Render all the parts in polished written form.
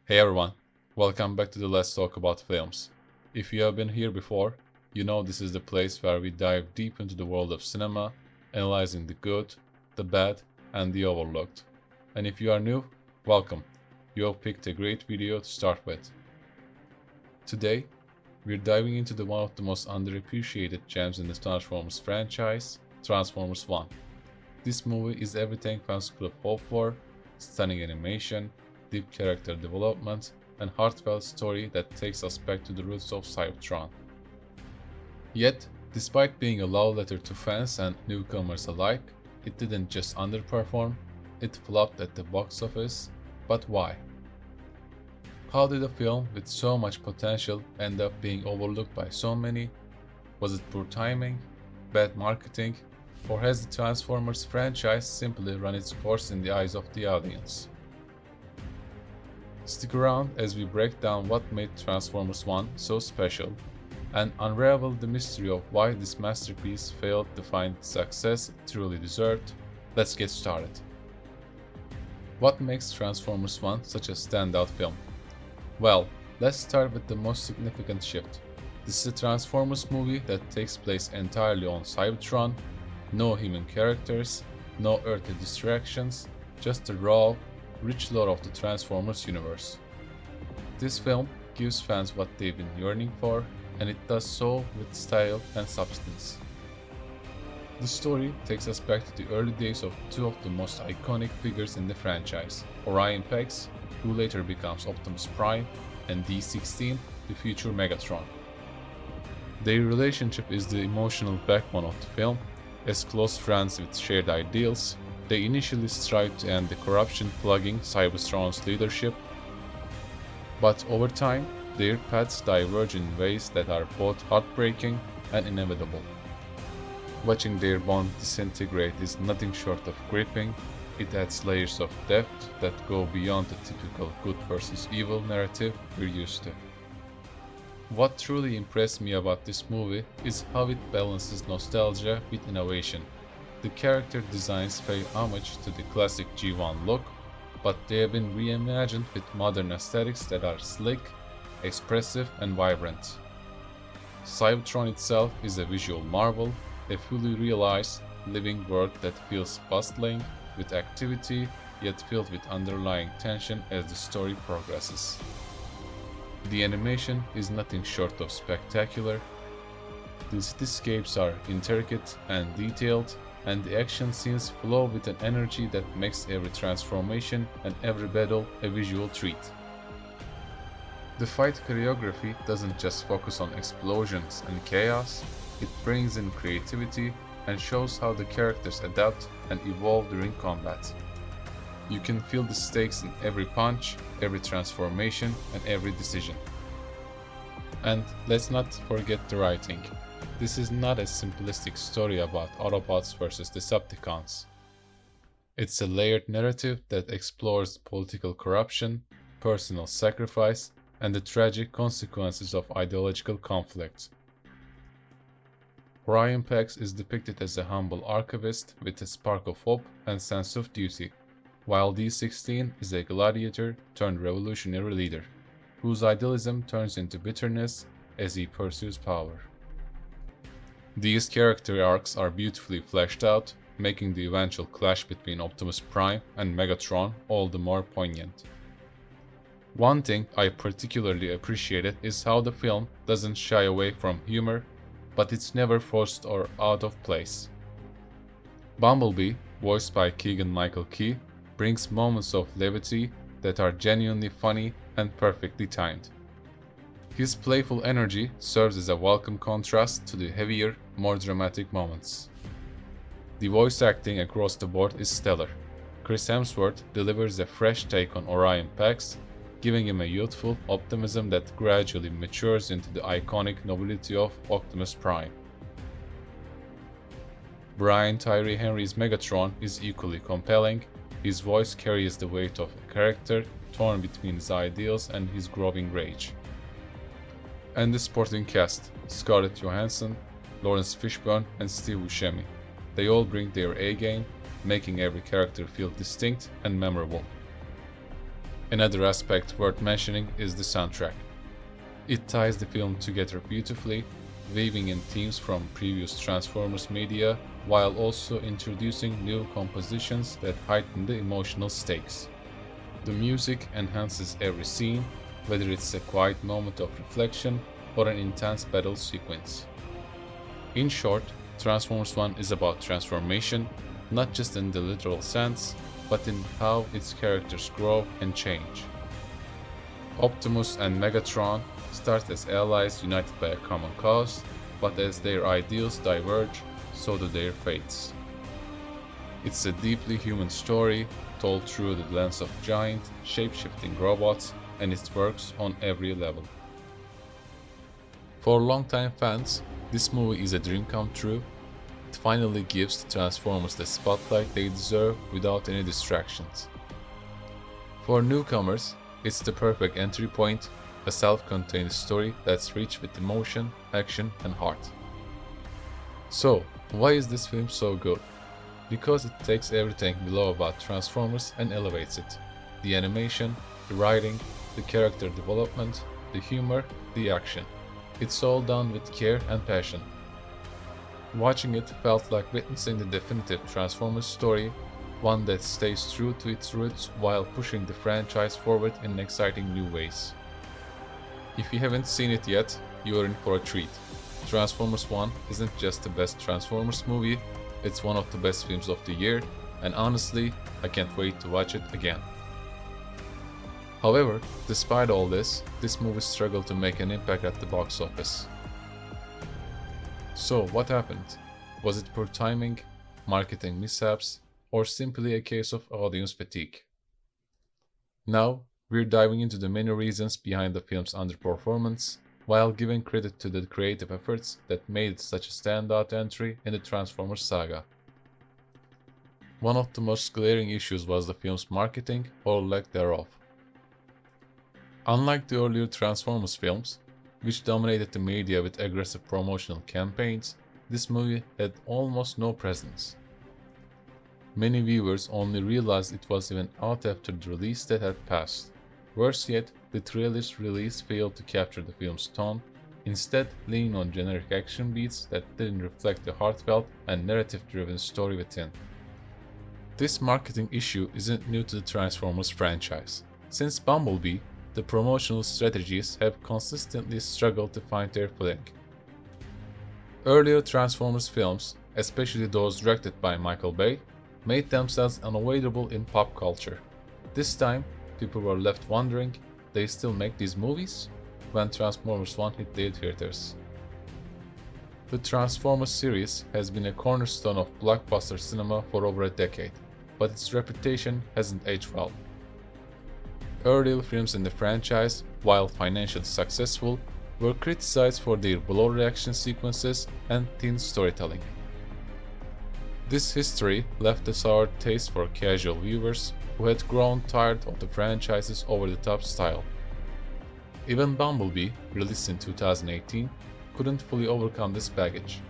Hey everyone, welcome back to the Let's Talk About Films. If you have been here before, you know this is the place where we dive deep into the world of cinema, analyzing the good, the bad, and the overlooked. And if you are new, welcome. You have picked a great video to start with. Today, we're diving into one of the most underappreciated gems in the Transformers franchise, Transformers 1. This movie is everything fans could have hoped for: stunning animation, deep character development, and heartfelt story that takes us back to the roots of Cybertron. Yet, despite being a love letter to fans and newcomers alike, it didn't just underperform, it flopped at the box office. But why? How did a film with so much potential end up being overlooked by so many? Was it poor timing, bad marketing, or has the Transformers franchise simply run its course in the eyes of the audience? Stick around as we break down what made Transformers 1 so special and unravel the mystery of why this masterpiece failed to find the success it truly deserved. Let's get started. What makes Transformers 1 such a standout film? Well, let's start with the most significant shift. This is a Transformers movie that takes place entirely on Cybertron, no human characters, no earthly distractions, just the raw, rich lore of the Transformers universe. This film gives fans what they've been yearning for, and it does so with style and substance. The story takes us back to the early days of two of the most iconic figures in the franchise, Orion Pax, who later becomes Optimus Prime, and D-16, the future Megatron. Their relationship is the emotional backbone of the film. As close friends with shared ideals, they initially strive to end the corruption plaguing Cybertron's leadership, but over time, their paths diverge in ways that are both heartbreaking and inevitable. Watching their bond disintegrate is nothing short of gripping. It adds layers of depth that go beyond the typical good versus evil narrative we're used to. What truly impressed me about this movie is how it balances nostalgia with innovation. The character designs pay homage to the classic G1 look, but they have been reimagined with modern aesthetics that are slick, expressive, and vibrant. Cybertron itself is a visual marvel, a fully realized, living world that feels bustling with activity, yet filled with underlying tension as the story progresses. The animation is nothing short of spectacular. The cityscapes are intricate and detailed, and the action scenes flow with an energy that makes every transformation and every battle a visual treat. The fight choreography doesn't just focus on explosions and chaos, it brings in creativity and shows how the characters adapt and evolve during combat. You can feel the stakes in every punch, every transformation, and every decision. And let's not forget the writing. This is not a simplistic story about Autobots versus Decepticons. It's a layered narrative that explores political corruption, personal sacrifice, and the tragic consequences of ideological conflict. Orion Pax is depicted as a humble archivist with a spark of hope and sense of duty, while D-16 is a gladiator turned revolutionary leader, whose idealism turns into bitterness as he pursues power. These character arcs are beautifully fleshed out, making the eventual clash between Optimus Prime and Megatron all the more poignant. One thing I particularly appreciated is how the film doesn't shy away from humor, but it's never forced or out of place. Bumblebee, voiced by Keegan-Michael Key, brings moments of levity that are genuinely funny and perfectly timed. His playful energy serves as a welcome contrast to the heavier, more dramatic moments. The voice acting across the board is stellar. Chris Hemsworth delivers a fresh take on Orion Pax, giving him a youthful optimism that gradually matures into the iconic nobility of Optimus Prime. Tyree Henry's Megatron is equally compelling. His voice carries the weight of a character torn between his ideals and his growing rage. And the supporting cast: Scarlett Johansson, Laurence Fishburne, and Buscemi. They all bring their A game, making every character feel distinct and memorable. Another aspect worth mentioning is the soundtrack. It ties the film together beautifully, weaving in themes from previous Transformers media while also introducing new compositions that heighten the emotional stakes. The music enhances every scene, whether it's a quiet moment of reflection or an intense battle sequence. In short, Transformers 1 is about transformation, not just in the literal sense, but in how its characters grow and change. Optimus and Megatron start as allies united by a common cause, but as their ideals diverge, so do their fates. It's a deeply human story, told through the lens of giant, shape-shifting robots, and it works on every level. For longtime fans, this movie is a dream come true. It finally gives the Transformers the spotlight they deserve without any distractions. For newcomers, it's the perfect entry point, a self-contained story that's rich with emotion, action, and heart. So, why is this film so good? Because it takes everything we love about Transformers and elevates it. The animation, the writing, the character development, the humor, the action. It's all done with care and passion. Watching it felt like witnessing the definitive Transformers story, one that stays true to its roots while pushing the franchise forward in exciting new ways. If you haven't seen it yet, you are in for a treat. Transformers 1 isn't just the best Transformers movie, it's one of the best films of the year, and honestly, I can't wait to watch it again. However, despite all this movie struggled to make an impact at the box office. So what happened? Was it poor timing, marketing mishaps, or simply a case of audience fatigue? Now, we're diving into the many reasons behind the film's underperformance, while giving credit to the creative efforts that made it such a standout entry in the Transformers saga. One of the most glaring issues was the film's marketing or lack thereof. Unlike the earlier Transformers films, which dominated the media with aggressive promotional campaigns, this movie had almost no presence. Many viewers only realized it was even out after the release that had passed. Worse yet, the trailer's release failed to capture the film's tone, instead leaning on generic action beats that didn't reflect the heartfelt and narrative-driven story within. This marketing issue isn't new to the Transformers franchise. Since Bumblebee, the promotional strategies have consistently struggled to find their footing. Earlier Transformers films, especially those directed by Michael Bay, made themselves unavoidable in pop culture. This time, people were left wondering, they still make these movies? When Transformers 1 hit their theaters. The Transformers series has been a cornerstone of blockbuster cinema for over a decade, but its reputation hasn't aged well. Earlier films in the franchise, while financially successful, were criticized for their bloated action sequences and thin storytelling. This history left a sour taste for casual viewers who had grown tired of the franchise's over-the-top style. Even Bumblebee, released in 2018, couldn't fully overcome this baggage.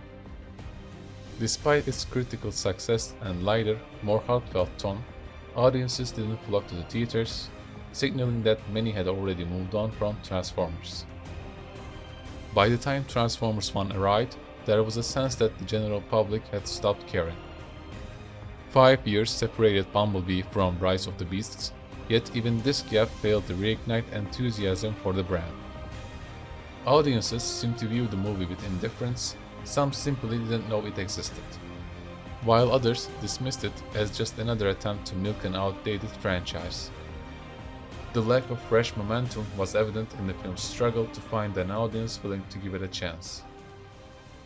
Despite its critical success and lighter, more heartfelt tone, audiences didn't flock to the theaters, signaling that many had already moved on from Transformers. By the time Transformers 1 arrived, there was a sense that the general public had stopped caring. 5 years separated Bumblebee from Rise of the Beasts, yet even this gap failed to reignite enthusiasm for the brand. Audiences seemed to view the movie with indifference, some simply didn't know it existed, while others dismissed it as just another attempt to milk an outdated franchise. The lack of fresh momentum was evident in the film's struggle to find an audience willing to give it a chance.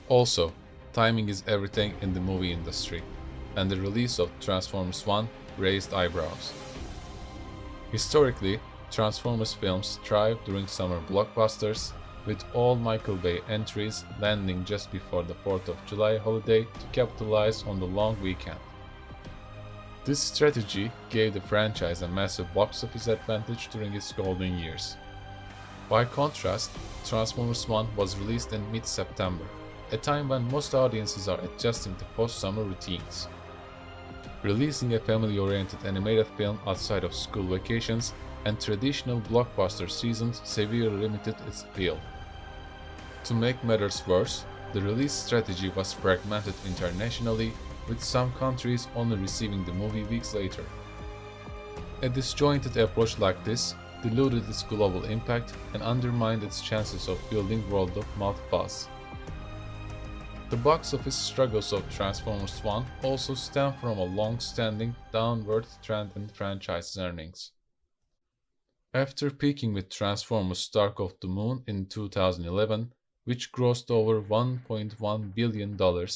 Also, timing is everything in the movie industry, and the release of Transformers 1 raised eyebrows. Historically, Transformers films thrive during summer blockbusters, with all Michael Bay entries landing just before the 4th of July holiday to capitalize on the long weekend. This strategy gave the franchise a massive box office advantage during its golden years. By contrast, Transformers 1 was released in mid-September, a time when most audiences are adjusting to post-summer routines. Releasing a family-oriented animated film outside of school vacations and traditional blockbuster seasons severely limited its appeal. To make matters worse, the release strategy was fragmented internationally, with some countries only receiving the movie weeks later. A disjointed approach like this diluted its global impact and undermined its chances of building word-of-mouth buzz. The box office struggles of Transformers 1 also stem from a long-standing downward trend in franchise earnings. After peaking with Transformers Dark of the Moon in 2011, which grossed over $1.1 billion,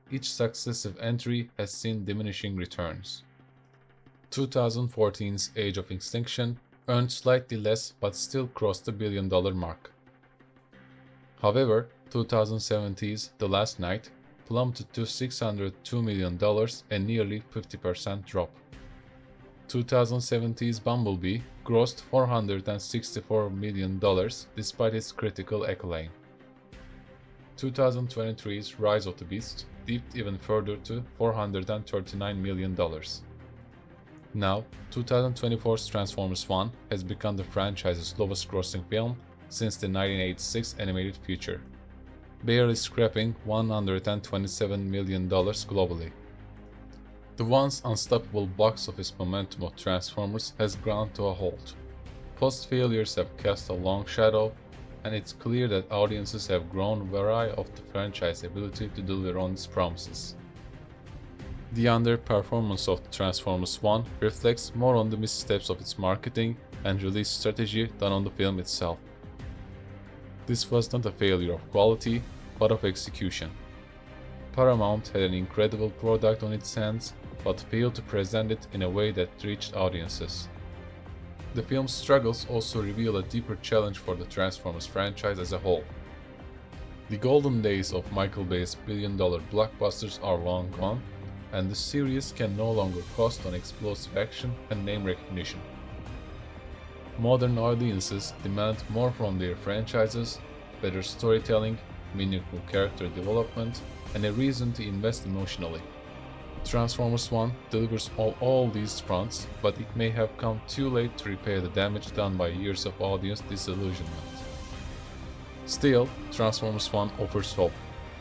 each successive entry has seen diminishing returns. 2014's Age of Extinction earned slightly less but still crossed the billion-dollar mark. However, 2017's The Last Night plummeted to $602 million, a nearly 50% drop. 2017's Bumblebee grossed $464 million despite its critical acclaim. 2023's Rise of the Beast dipped even further to $439 million. Now, 2024's Transformers 1 has become the franchise's lowest-grossing film since the 1986 animated feature, barely scraping $127 million globally. The once unstoppable box office momentum of Transformers has ground to a halt. Post-failures have cast a long shadow, and it's clear that audiences have grown weary of the franchise's ability to deliver on its promises. The underperformance of Transformers 1 reflects more on the missteps of its marketing and release strategy than on the film itself. This was not a failure of quality, but of execution. Paramount had an incredible product on its hands, but failed to present it in a way that reached audiences. The film's struggles also reveal a deeper challenge for the Transformers franchise as a whole. The golden days of Michael Bay's billion-dollar blockbusters are long gone, and the series can no longer coast on explosive action and name recognition. Modern audiences demand more from their franchises, better storytelling, meaningful character development, and a reason to invest emotionally. Transformers 1 delivers on all these fronts, but it may have come too late to repair the damage done by years of audience disillusionment. Still, Transformers 1 offers hope.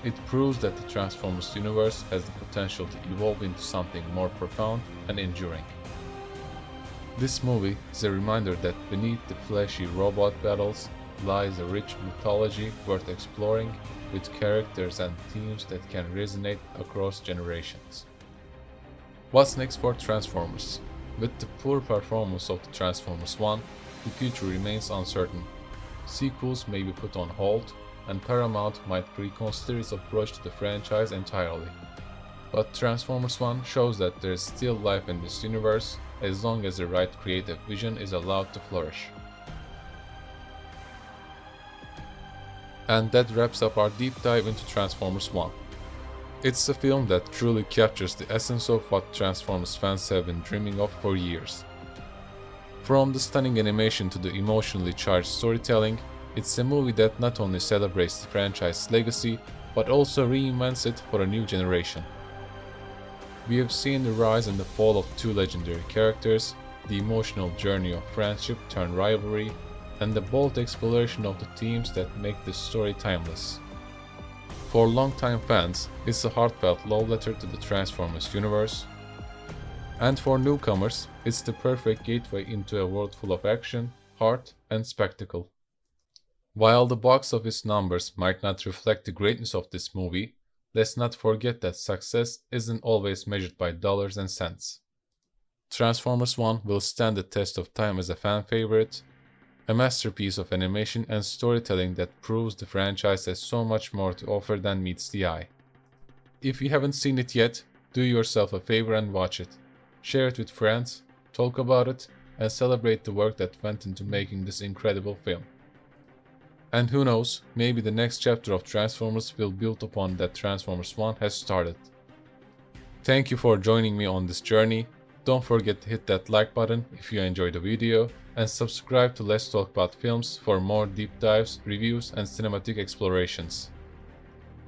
It proves that the Transformers universe has the potential to evolve into something more profound and enduring. This movie is a reminder that beneath the flashy robot battles lies a rich mythology worth exploring, with characters and themes that can resonate across generations. What's next for Transformers? With the poor performance of the Transformers 1, the future remains uncertain. Sequels may be put on hold, and Paramount might reconsider its approach to the franchise entirely. But Transformers 1 shows that there is still life in this universe, as long as the right creative vision is allowed to flourish. And that wraps up our deep dive into Transformers 1. It's a film that truly captures the essence of what Transformers fans have been dreaming of for years. From the stunning animation to the emotionally charged storytelling, it's a movie that not only celebrates the franchise's legacy, but also reinvents it for a new generation. We have seen the rise and the fall of two legendary characters, the emotional journey of friendship turned rivalry, and the bold exploration of the themes that make this story timeless. For longtime fans, it's a heartfelt love letter to the Transformers universe, and for newcomers, it's the perfect gateway into a world full of action, heart, and spectacle. While the box office numbers might not reflect the greatness of this movie, let's not forget that success isn't always measured by dollars and cents. Transformers 1 will stand the test of time as a fan favorite, a masterpiece of animation and storytelling that proves the franchise has so much more to offer than meets the eye. If you haven't seen it yet, do yourself a favor and watch it. Share it with friends, talk about it, and celebrate the work that went into making this incredible film. And who knows, maybe the next chapter of Transformers will build upon that Transformers 1 has started. Thank you for joining me on this journey. Don't forget to hit that like button if you enjoyed the video, and subscribe to Let's Talk About Films for more deep dives, reviews, and cinematic explorations.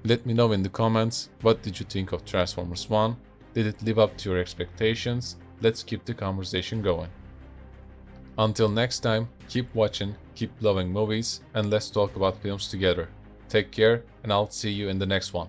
Let me know in the comments, what did you think of Transformers 1? Did it live up to your expectations? Let's keep the conversation going. Until next time, keep watching, keep loving movies, and let's talk about films together. Take care, and I'll see you in the next one.